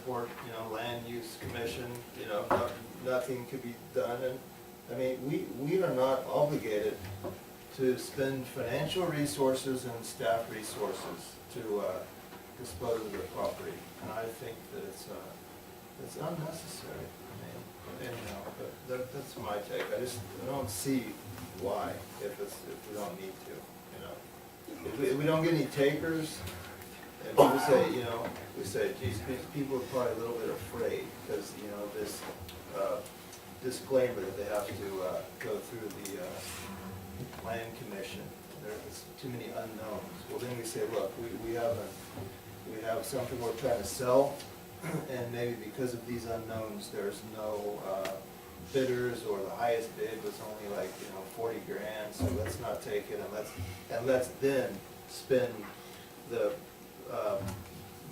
airport, land use commission, nothing could be done. And, I mean, we are not obligated to spend financial resources and staff resources to dispose of the property. And I think that it's unnecessary. I mean, anyhow, but that's my take. I don't see why if we don't need to, If we don't get any takers, and people say, we say, geez, people are probably a little bit afraid because, this disclaimer that they have to go through the land commission. There's too many unknowns. Well, then we say, look, we have something we're trying to sell, and maybe because of these unknowns, there's no bidders, or the highest bid was only like 40 grand. So let's not take it, and let's then spend the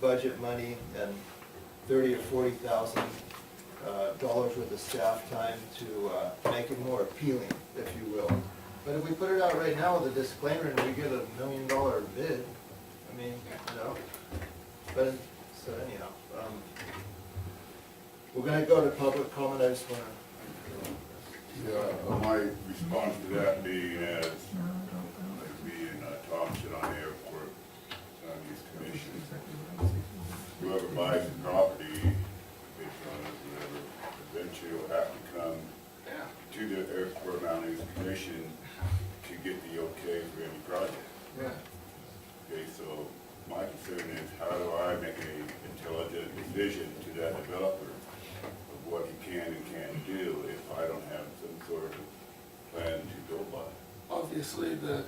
budget money and $30,000 or $40,000 worth of staff time to make it more appealing, if you will. But if we put it out right now with a disclaimer and we get $1 million bid, I mean, But so anyhow, we're going to go to public comment. I just want to. Yeah, my response to that being as being Thompson on the airport use commission. Whoever buys the property, based on it, whatever, eventually will have to come to the airport land use commission to get the okay for any project. Yeah. Okay, so my concern is how do I make an intelligent decision to that developer of what he can and can't do if I don't have some sort of plan to go by? Obviously, the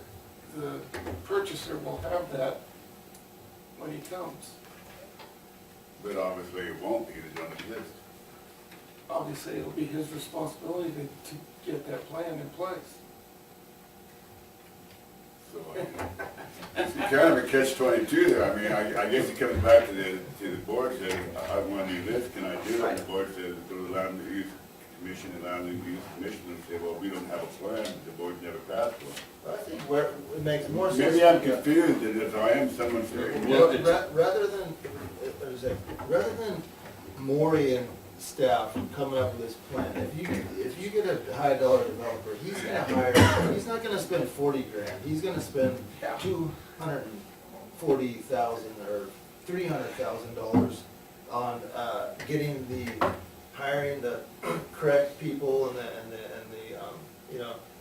purchaser will have that when he comes. But obviously it won't because it don't exist. Obviously, it'll be his responsibility to get that plan in place. So it's kind of a catch-22 there. I mean, I guess it comes back to the board saying, I want to do this, can I do it? And the board says, go to the land use commission, and land use commission and say, well, we don't have a plan, the board never passed one. I think where it makes more sense. Maybe I'm confused, and if I am, someone say, Well, rather than Maury and staff coming up with this plan, if you get a high dollar developer, he's gonna hire, he's not gonna spend 40 grand, he's gonna spend $240,000 or $300,000 on hiring the correct people and the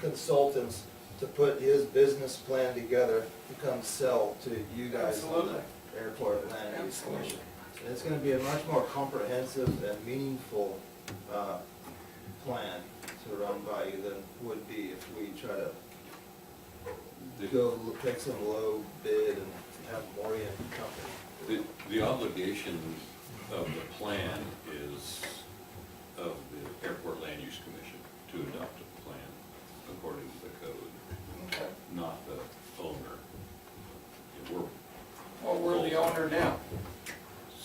consultants to put his business plan together to come sell to you guys on the airport land use commission. And it's going to be a much more comprehensive and meaningful plan to run by you than would be if we try to go pick some low bid and have Maury and company. The obligation of the plan is of the Airport Land Use Commission to adopt a plan according to the code, not the owner. We're the owner now.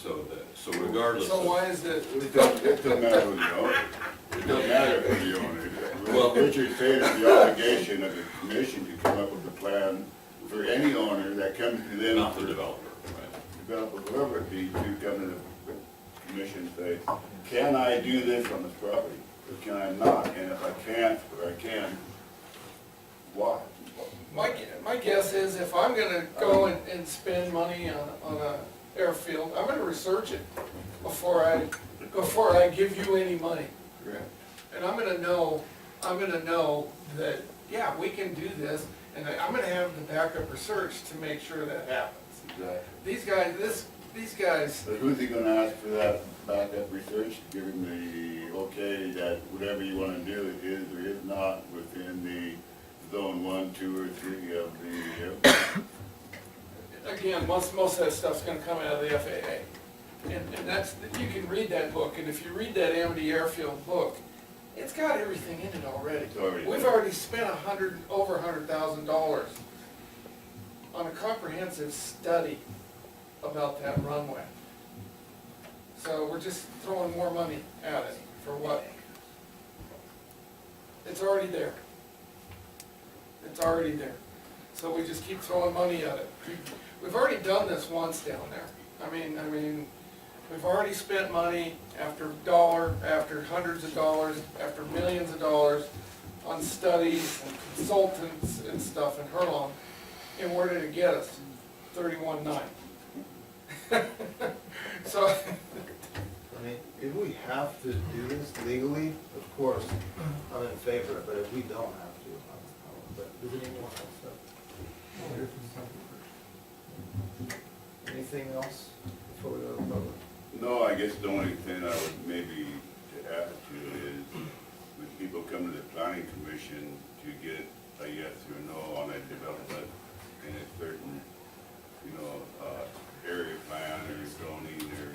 So regardless. So of- why is it? it doesn't matter who the owner is. It doesn't matter who the owner is. Well, Richard's saying it's the obligation of the commission to come up with a plan for any owner that comes to them. Not the developer, right? Developer, whoever it be, to come to the commission and say, can I do this on this property, or can I not? And if I can't, or I can, why? My guess is if I'm gonna go and spend money on a airfield, I'm gonna research it before I give you any money. Correct. And I'm gonna know that, yeah, we can do this, and I'm gonna have the backup research to make sure that happens. Exactly. These guys, But who's he gonna ask for that backup research, to give him the okay that whatever you wanna do is or is not within the zone 1, 2, or 3 of the, again, most of that stuff's gonna come out of the FAA. And that's, you can read that book, and if you read that Amity Airfield book, it's got everything in it already. It's already We've there. already spent over $100,000 on a comprehensive study about that runway. So we're just throwing more money at it, for what? It's already there. It's already there. So we just keep throwing money at it. We've already done this once down there. I mean, We've already spent money after dollar, after hundreds of dollars, after millions of dollars on studies and consultants and stuff in Herlong. And where did it get us? 31.9. So, I mean, if we have to do this legally, of course, I'm in favor, but if we don't have to, but does anyone else have? Anything else before we go to the public? No, I guess the only thing I would maybe to add to is, when people come to the planning commission to get a yes or no on a development in a certain, you know, area plan or zoning or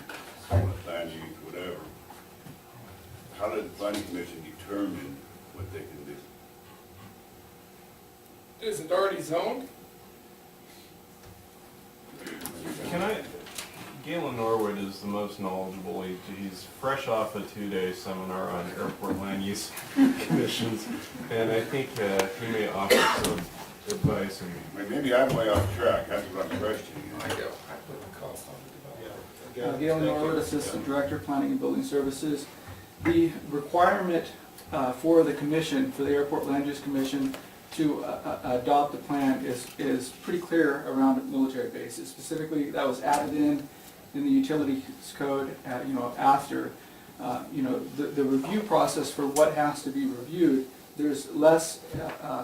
land use, whatever, how does the planning commission determine what they can do? is it already zoned? Can I, Galen Norwood is the most knowledgeable. He's fresh off a 2-day seminar on airport land use commissions, and I think he may offer some advice. And Maybe I'm way off track, that's what I'm questioning. I go, I put the cost on the development. Again, Galen thank you. Norwood, Assistant Director, Planning and Building Services. The requirement for the commission, for the Airport Land Use Commission, to adopt the plan is pretty clear around military bases. Specifically, that was added in the utilities code, after, the review process for what has to be reviewed. There's less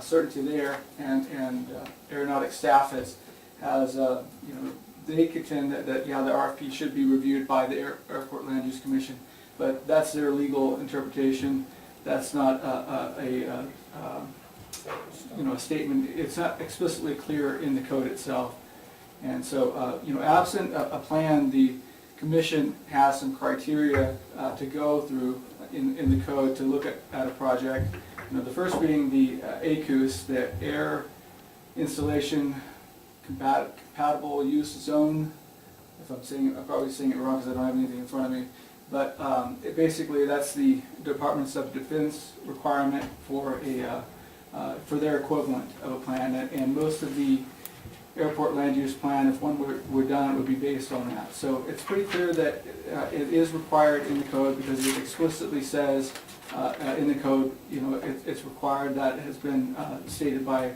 certainty there, and aeronautic staff has they contend that the RFP should be reviewed by the Airport Land Use Commission, but that's their legal interpretation. That's not a statement. It's not explicitly clear in the code itself. And so, absent a plan, the commission has some criteria to go through in the code to look at a project. The first being the ACUS, the Air Installation Compatible Use Zone. I'm probably saying it wrong because I don't have anything in front of me. But basically, that's the Department of Defense requirement for their equivalent of a plan, and most of the airport land use plan, if one were done, would be based on that. So it's pretty clear that it is required in the code because it explicitly says in the code, it's required. That has been stated by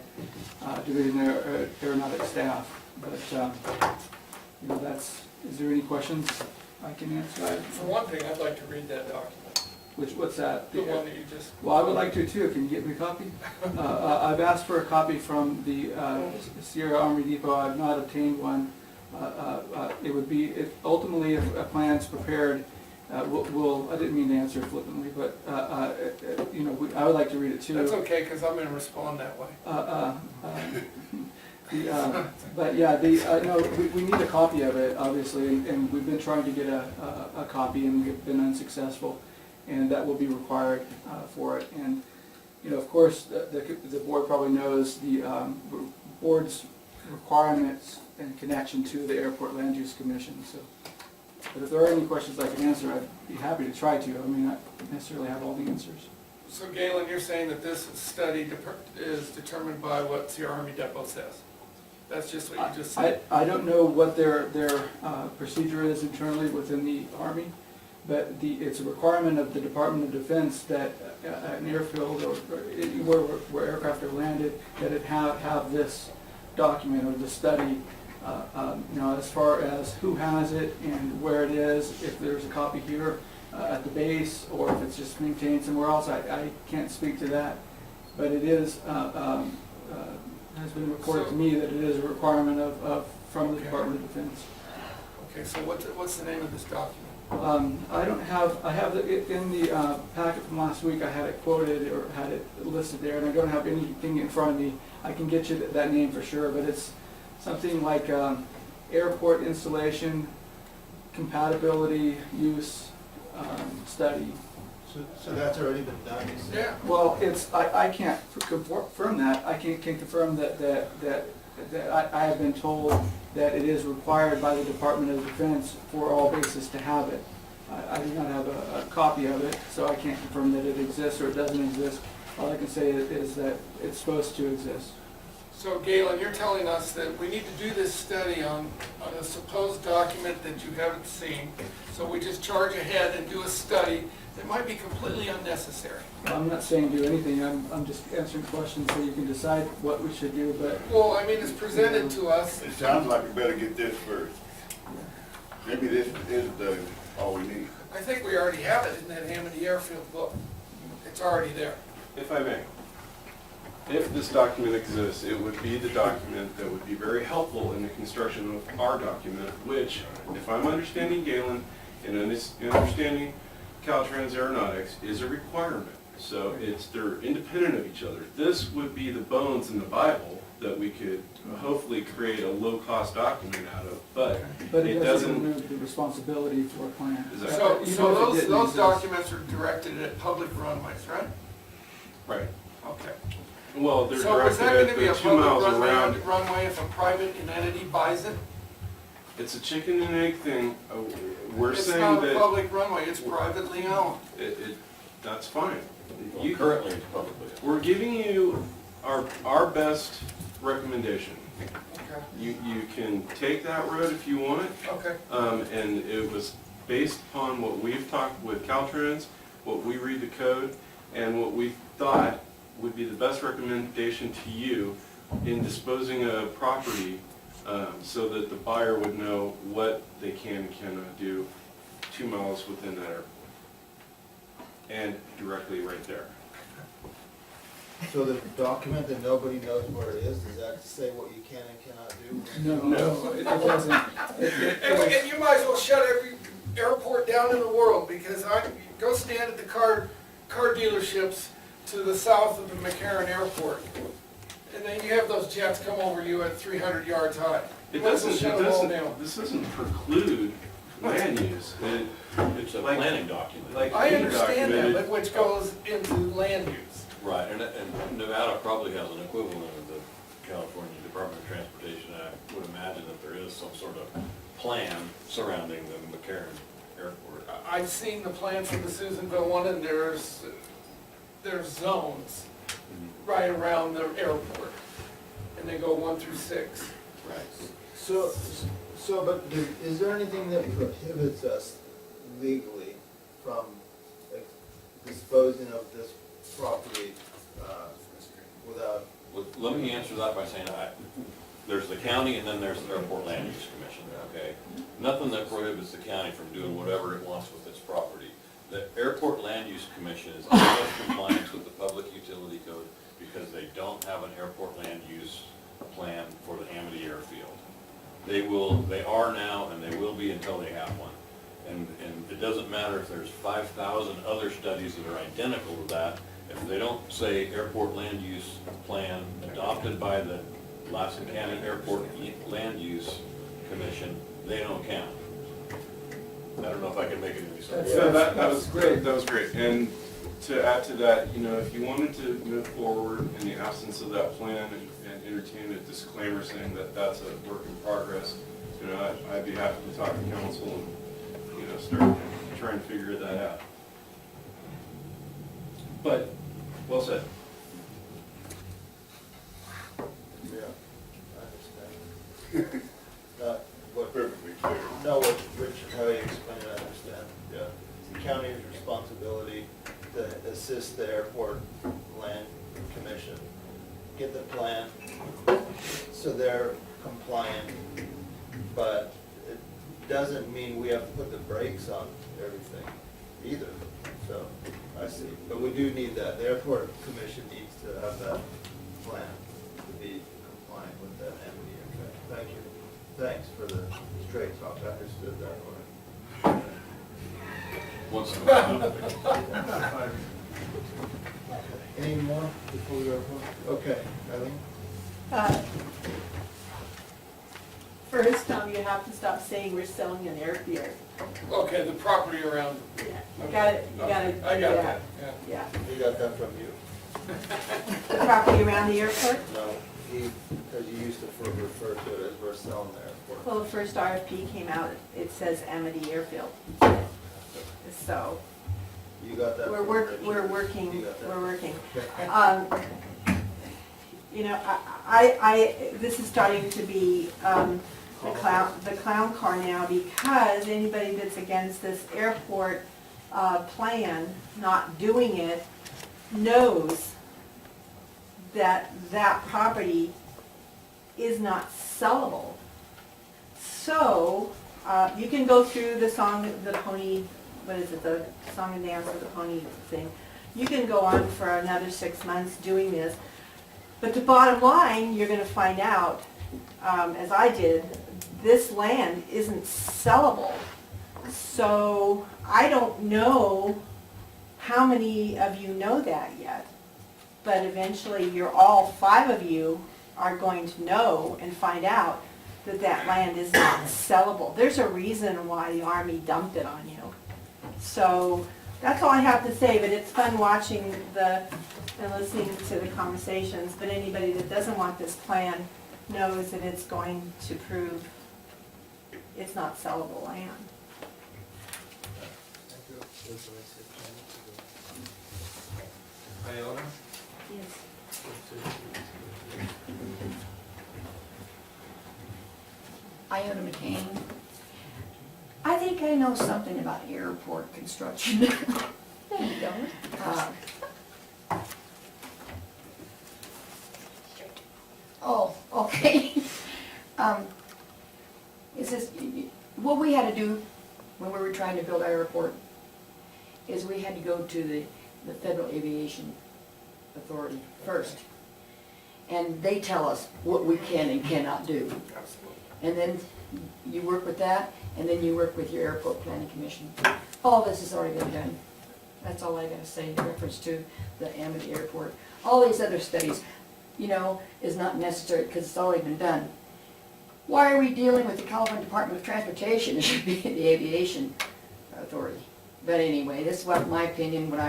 Division Aeronautic staff. But is there any questions I can answer? For one thing, I'd like to read that document, What's that? the one that you just. Well, I would like to too. Can you get me a copy? I've asked for a copy from the Sierra Army Depot. I've not obtained one. It would be, ultimately, if a plan's prepared, I didn't mean to answer flippantly, but, I would like to read it too. That's okay, because I'm gonna respond that way. But yeah, we need a copy of it, obviously, and we've been trying to get a copy and we've been unsuccessful. And that will be required for it. And, of course, the board probably knows the board's requirements in connection to the Airport Land Use Commission. So, but if there are any questions I can answer, I'd be happy to try to. I mean, I don't necessarily have all the answers. So Galen, you're saying that this study is determined by what Sierra Army Depot says? That's just what you just said? I don't know what their procedure is internally within the Army. But it's a requirement of the Department of Defense that an airfield or anywhere where aircraft are landed, that it have this document or the study, as far as who has it and where it is, if there's a copy here at the base, or if it's just maintained somewhere else. I can't speak to that, but it is has been reported to me that it is a requirement from the Department of Defense. Okay, so what's the name of this document? I have it in the packet from last week. I had it quoted or had it listed there, and I don't have anything in front of me. I can get you that name for sure, but it's something like Airport Installation Compatibility Use Study. So that's already been done, you said? Yeah. Well, I can't confirm that. I can confirm that I have been told that it is required by the Department of Defense for all bases to have it. I do not have a copy of it, so I can't confirm that it exists or it doesn't exist. All I can say is that it's supposed to exist. So Galen, you're telling us that we need to do this study on a supposed document that you haven't seen. So we just charge ahead and do a study that might be completely unnecessary. I'm not saying do anything, I'm just answering questions so you can decide what we should do, but Well, I mean, it's presented to us. It sounds like we better get this first. Maybe this is all we need. I think we already have it in that Amity Airfield book. It's already there. If I may, if this document exists, it would be the document that would be very helpful in the construction of our document, which, if I'm understanding Galen and understanding Caltrans Aeronautics, is a requirement. So they're independent of each other. This would be the bones in the Bible that we could hopefully create a low-cost document out of, but it it doesn't doesn't. remove the responsibility for a plan. Is that- So, Even so if it those didn't exist. documents are directed at public runways, right? Right. Okay. Well, they're So is that directed gonna be a at the 2 public miles around. runway if a private entity buys it? It's a chicken and egg thing. We're It's saying not a that public runway, it's privately owned. that's fine. Well, You, currently it's publicly. we're giving you our best recommendation. Okay. You can take that road if you want, Okay. and it was based upon what we've talked with Caltrans, what we read the code, and what we thought would be the best recommendation to you in disposing of property, so that the buyer would know what they can and cannot do 2 miles within that airport. And directly right there. So the document that nobody knows where it is, does that say what you can and cannot do? No, it doesn't. And you might as well shut every airport down in the world, because go stand at the car dealerships to the south of the McCarran Airport, and then you have those jets come over you at 300 yards high. It Might as well doesn't, shut it them all doesn't, down. this doesn't preclude land use. It's a Like- planning document. like- I any understand that, documented- but which goes into land use. Right, and Nevada probably has an equivalent of the California Department of Transportation. I would imagine that there is some sort of plan surrounding the McCarran Airport. I've seen the plan for the Susanville one, and there's zones right around the airport, and they go 1 through 6. Right. But is there anything that prohibits us legally from disposing of this property without? Well, let me answer that by saying, there's the county and then there's the Airport Land Use Commission, okay? Nothing that prohibits the county from doing whatever it wants with its property. The Airport Land Use Commission is out of compliance with the Public Utility Code because they don't have an airport land use plan for the Amity Airfield. They are now, and they will be until they have one. And it doesn't matter if there's 5,000 other studies that are identical to that. If they don't say airport land use plan adopted by the Lassen County Airport Land Use Commission, they don't count. I don't know if I can make it any sense. So that was great, that was great. And to add to that, if you wanted to move forward in the absence of that plan and entertain a disclaimer saying that that's a work in progress, I'd be happy to talk to council and, start trying to figure that out. But, well said. Yeah, I understand. What, Perfectly clear. no, what Rich, how you explain it, I understand, yeah. It's the county's responsibility to assist the airport land commission, get the plan, so they're compliant, but it doesn't mean we have to put the brakes on everything either, so, I see. But we do need that, the airport commission needs to have that plan to be compliant with that Amity. Okay, thank you. Thanks for the straight talk, I understood that one. Once in a while. Any more before we go? Okay, Eileen? First, you have to stop saying we're selling an airfield. Okay, the property around. Yeah, you gotta, I got that, yeah. Yeah, We got that from you. the property around the airport. No, because you used to refer to it as we're selling the airport. Well, the first RFP came out, it says Amity Airfield. So, You got that we're from work, Richard. we're working, You got that? we're working. Okay. you know, this is starting to be, the clown car now, because anybody that's against this airport, plan, not doing it, knows that that property is not sellable. So, you can go through the song, the pony, what is it, the song and dance of the pony thing. You can go on for another 6 months doing this, but the bottom line, you're gonna find out, as I did, this land isn't sellable. So, I don't know how many of you know that yet, but eventually you're all 5 of you are going to know and find out that that land is not sellable. There's a reason why the Army dumped it on you. So that's all I have to say, but it's fun watching and listening to the conversations, but anybody that doesn't want this plan knows that it's going to prove it's not sellable land. Iona? Yes. Iona McCain. I think I know something about airport construction. No, you don't. Oh, okay. Is this, what we had to do when we were trying to build our airport is we had to go to the Federal Aviation Authority first. And they tell us what we can and cannot do. And then you work with that, and then you work with your airport planning commission. All this has already been done. That's all I gotta say in reference to the Amity Airport. All these other studies, you know, is not necessary because it's already been done. Why are we dealing with the California Department of Transportation? It should be the Aviation Authority. But anyway, this is what my opinion, what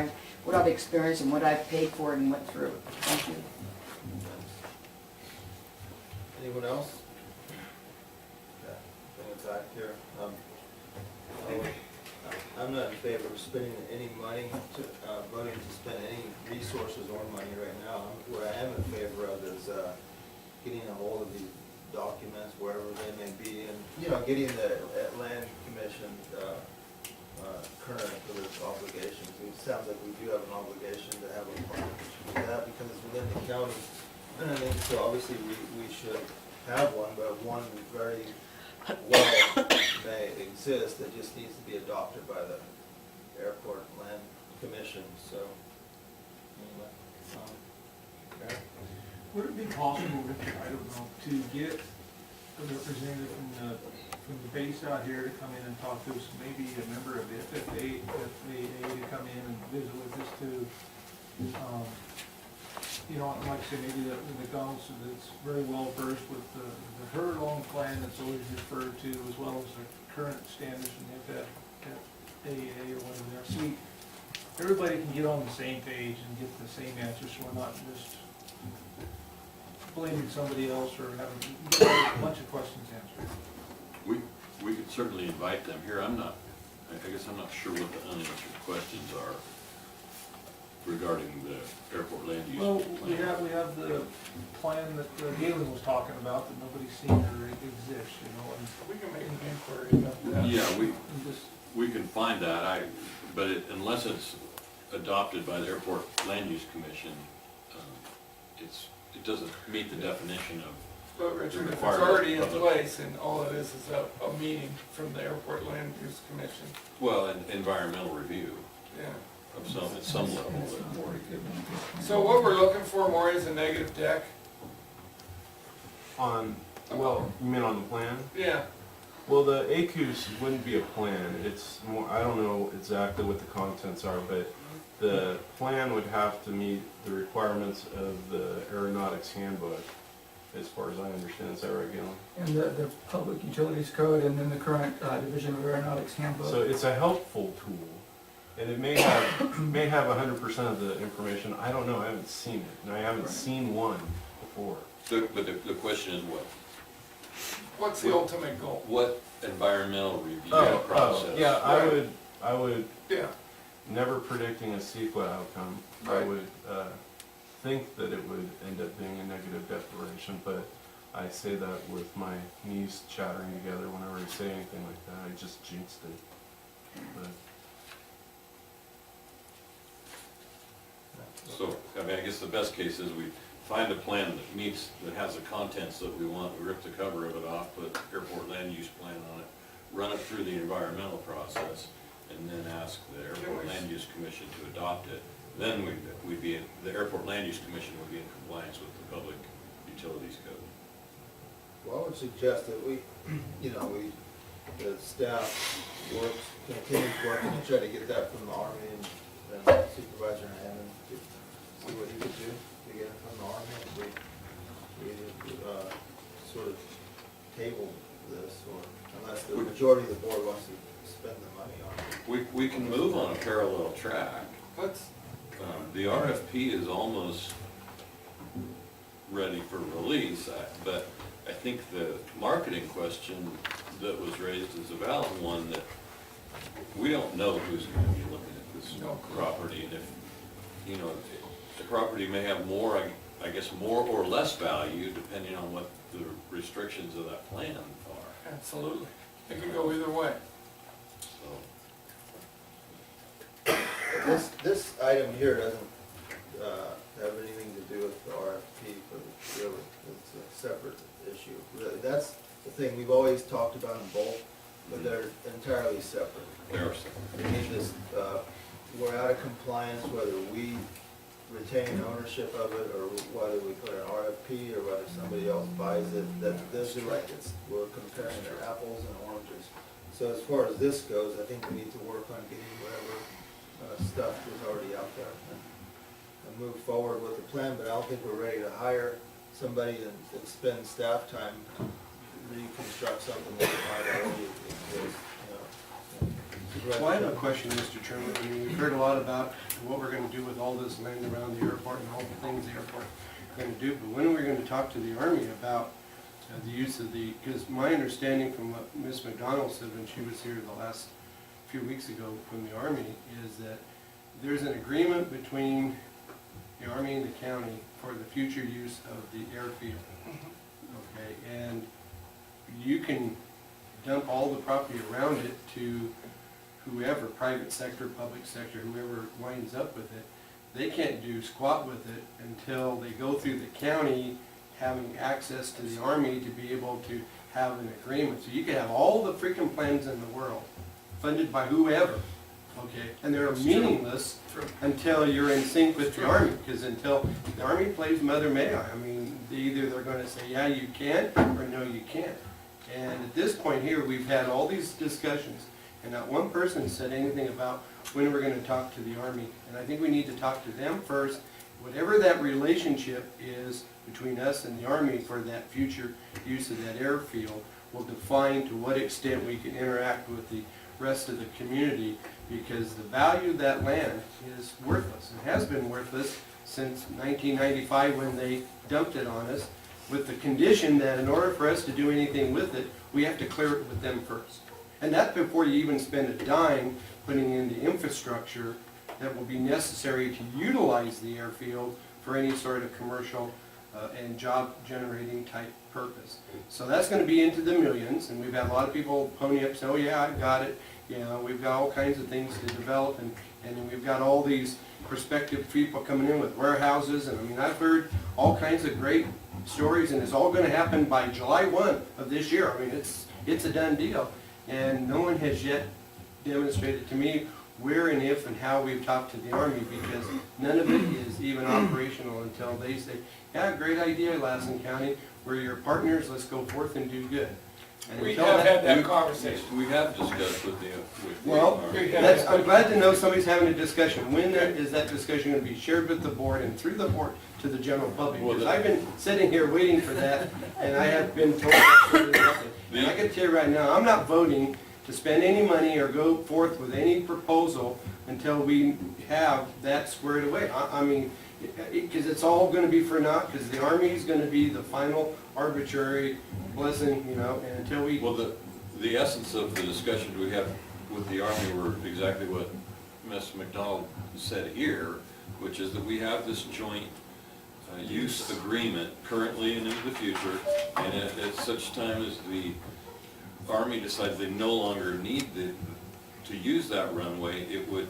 I've experienced and what I've paid for and went through. Thank you. Anyone else? Yeah, bring it back here. I'm not in favor of spending any money, voting to spend any resources or money right now. What I am in favor of is getting a hold of these documents, wherever they may be, and, you know, getting the land commission current for their obligations. It sounds like we do have an obligation to have a plan to do that, because it's within the county. And I think, so obviously, we should have one, but one very well may exist, that just needs to be adopted by the airport land commission, so. Anyway, okay. Would it be possible, Richard, I don't know, to get a representative from the base out here to come in and talk to us, maybe a member of the FAA to come in and visit with us to, you know, like I say, maybe the McDonald's that's very well versed with the her-long plan that's always referred to, as well as the current standards from the FAA or whatever they are. So everybody can get on the same page and get the same answers, so we're not just blaming somebody else or having a bunch of questions answered. We could certainly invite them here. I guess I'm not sure what the unanswered questions are regarding the airport land use. Well, plan. we have the plan that Galen was talking about that nobody's seen or exists, you know, and We can make an inquiry about that. Yeah, and just, we can find that, but unless it's adopted by the Airport Land Use Commission, it doesn't meet the definition of, But Richard, if it's Requirement already in of the- place, and all it is a meeting from the Airport Land Use Commission, well, an environmental review yeah. of some level. So what we're looking for, Maury, is a negative deck? Well, you mean on the plan? Yeah, Well, the ACUS wouldn't be a plan, it's more, I don't know exactly what the contents are, but the plan would have to meet the requirements of the aeronautics handbook, as far as I understand. Is that right, Galen? And the Public Utilities Code and then the current Division of Aeronautics Handbook. So it's a helpful tool, and it may have 100% of the information. I don't know, I haven't seen it, and I haven't seen one before. But the question is what? what's the ultimate goal? What environmental review Oh, process? yeah, Right. I would, Yeah, never predicting a CEQA outcome, I Right. would think that it would end up being a negative declaration, but I say that with my knees chattering together whenever I say anything like that. I just jinxed it. But So, I mean, I guess the best case is we find a plan that meets, that has the contents that we want, we rip the cover of it off, put airport land use plan on it, run it through the environmental process, and then ask the airport land use commission to adopt it. Then we'd be, the airport land use commission would be in compliance with the public utilities code. Well, I would suggest that we, the staff continues working to try to get that from the Army and Supervisor Hammond, to see what he could do to get it from the Army. We sort of table this, or unless the majority of the board wants to spend the money on it. We can move on a parallel track. The RFP is almost ready for release, but I think the marketing question that was raised is a valid one, that we don't know who's going to be looking at this property, and if, the property may have more, I guess, more or less value depending on what the restrictions of that plan are. Absolutely. It could go either way. So, This item here doesn't have anything to do with the RFP for the really, it's a separate issue. Really, that's the thing we've always talked about in both, but they're entirely separate. they are separate. We need this, we're out of compliance whether we retain ownership of it, or whether we put an RFP, or whether somebody else buys it. Those are like, we're comparing their apples and oranges. So as far as this goes, I think we need to work on getting whatever stuff is already out there and move forward with the plan, but I don't think we're ready to hire somebody and spend staff time to reconstruct something that might already exist, Well, I have a question, Mr. Chairman. I mean, we've heard a lot about what we're gonna do with all this land around the airport and all the things the airport is gonna do, but when are we gonna talk to the Army about the use of because my understanding from what Ms. McDonald said when she was here the last few weeks ago from the Army is that there's an agreement between the Army and the county for the future use of the airfield. Okay, and you can dump all the property around it to whoever, private sector, public sector, whoever winds up with it. They can't do squat with it until they go through the county having access to the Army to be able to have an agreement. So you can have all the freaking plans in the world, funded by whoever, okay? And they're meaningless until you're in sync with the Army, because until the Army plays Mother May I. I mean, either they're gonna say, yeah, you can, or no, you can't. And at this point here, we've had all these discussions, and not one person said anything about when we're gonna talk to the Army. And I think we need to talk to them first. Whatever that relationship is between us and the Army for that future use of that airfield will define to what extent we can interact with the rest of the community, because the value of that land is worthless. It has been worthless since 1995 when they dumped it on us, with the condition that in order for us to do anything with it, we have to clear it with them first. And that's before you even spend a dime putting in the infrastructure that will be necessary to utilize the airfield for any sort of commercial and job-generating type purpose. So that's going to be into the millions, and we've had a lot of people pony up and say, oh yeah, I got it. You know, we've got all kinds of things to develop, and then we've got all these prospective people coming in with warehouses, and I mean, I've heard all kinds of great stories, and it's all going to happen by July 1 of this year. I mean, it's a done deal, and no one has yet demonstrated to me where and if and how we've talked to the Army, because none of it is even operational until they say, yeah, great idea, Lassen County, we're your partners, let's go forth and do good. And We until have had that conversation. We have discussed with the Well, Army. I'm glad to know somebody's having a discussion. When is that discussion going to be shared with the board and through the board to the general public? Because I've been sitting here waiting for that, and I have been told absolutely nothing. And I can tell you right now, I'm not voting to spend any money or go forth with any proposal until we have that squared away. I mean, because it's all going to be for naught, because the Army is going to be the final arbitrary blessing, you know, and until we... Well, the essence of the discussions we had with the Army were exactly what Ms. McDonald said here, which is that we have this joint use agreement currently and into the future, and at such time as the Army decides they no longer need to use that runway, it would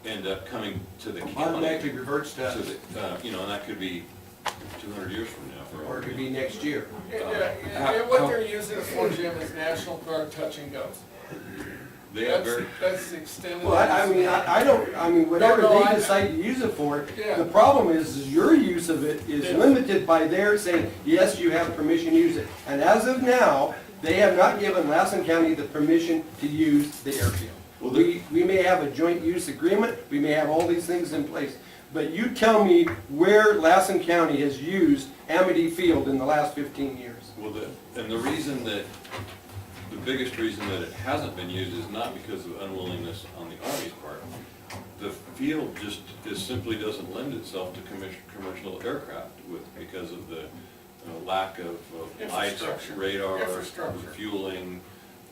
end up coming to the county. Automatically reverts to, And that could be 200 years from now. for all or it could we be know. next year. And what they're using it for, Jim, is National Guard touch and goes. They have very, That's the extent of it. Well, I mean, whatever No, they I- decide to use it for, Yeah. the problem is your use of it is Yeah. limited by their saying, yes, you have permission to use it. And as of now, they have not given Lassen County the permission to use the airfield. Well, We may have a joint use agreement, we may have all these things in place, but you tell me where Lassen County has used Amity Field in the last 15 years. and the reason that, the biggest reason that it hasn't been used is not because of unwillingness on the Army's part. The field just simply doesn't lend itself to commercial aircraft because of the lack of lights, Infrastructure. radar, Infrastructure. fueling,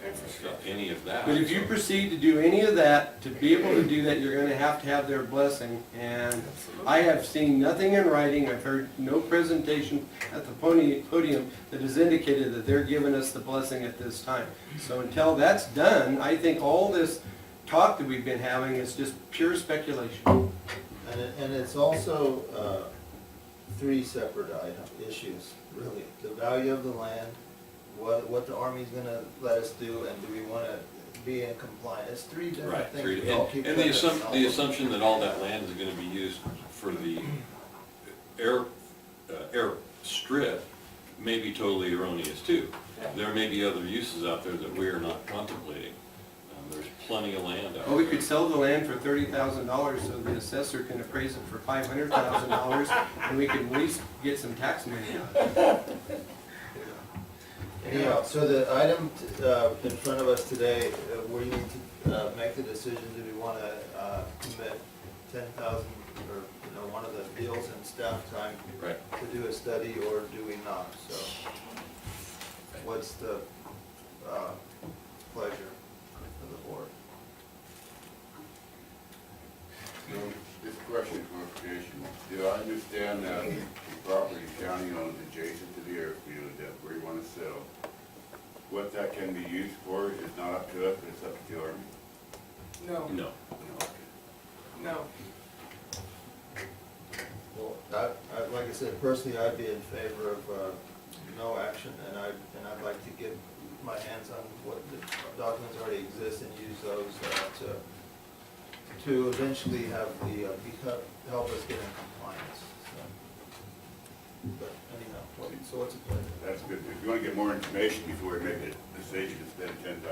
Infrastructure. any of that. But if you proceed to do any of that, to be able to do that, you're gonna have to have their blessing. And I have seen nothing in writing, I've heard no presentation at the podium that has indicated that they're giving us the blessing at this time. So until that's done, I think all this talk that we've been having is just pure speculation. And it's also three separate issues, really. The value of the land, what the Army's gonna let us do, and do we wanna be in compliance? It's three different Right, things. three- we all and keep and trying the to solve. the assumption that all that land is gonna be used for the air strip may be totally erroneous too. There may be other uses out there that we are not contemplating. There's plenty of land out Well, we there. could sell the land for $30,000 so the assessor can appraise it for $500,000 and we can at least get some tax money out. Anyhow, so the item in front of us today, we need to make the decision, do we want to commit 10,000 or, one of the deals in staff time Right. to do a study, or do we not? So what's the pleasure of the board? This question, clarification, do I understand that the property county owns adjacent to the airfield that we want to sell, what that can be used for is not up to us, but it's up to the Army? No, No. no. Well, like I said, personally, I'd be in favor of no action, and I'd like to get my hands on what the documents already exist and use those to eventually have help us get in compliance. So, but anyhow, so what's the pleasure? That's good. If you want to get more information before we make a decision to spend $10,000,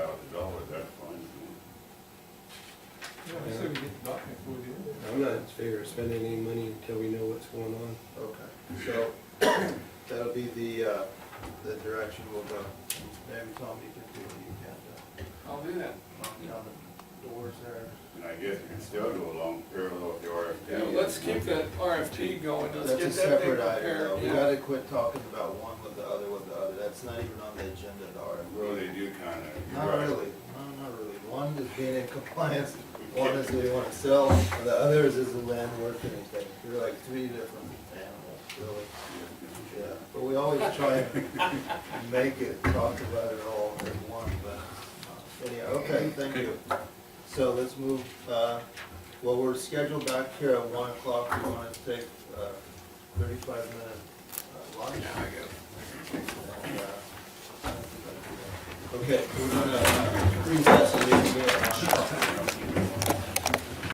that's fine. Yeah, I say we get the document before we do it. I'm not in favor of spending any money until we know what's going on. Okay, so that'll be the direction we'll go. Maybe Tom, you can do what you can I'll do that. knock down the doors there. And I guess we can still go along parallel with the RFP. Yeah, let's keep that RFP going, let's That's a get that thing separate item, prepared. though. We Yeah. gotta quit talking about one with the other with the other. That's not even on the agenda, the Well, RFP. they do kind of. Not really, no, not really. One is being in compliance, one is we wanna sell, and the other is the land worth anything. They're like three different animals, really. Yeah, but we always try and make it, talk about it all as one, but anyhow, okay, thank you. So let's move, well, we're scheduled back here at 1 o'clock. We want to take 35-minute lunch. Yeah, I go. Okay, we're gonna recess and meet here.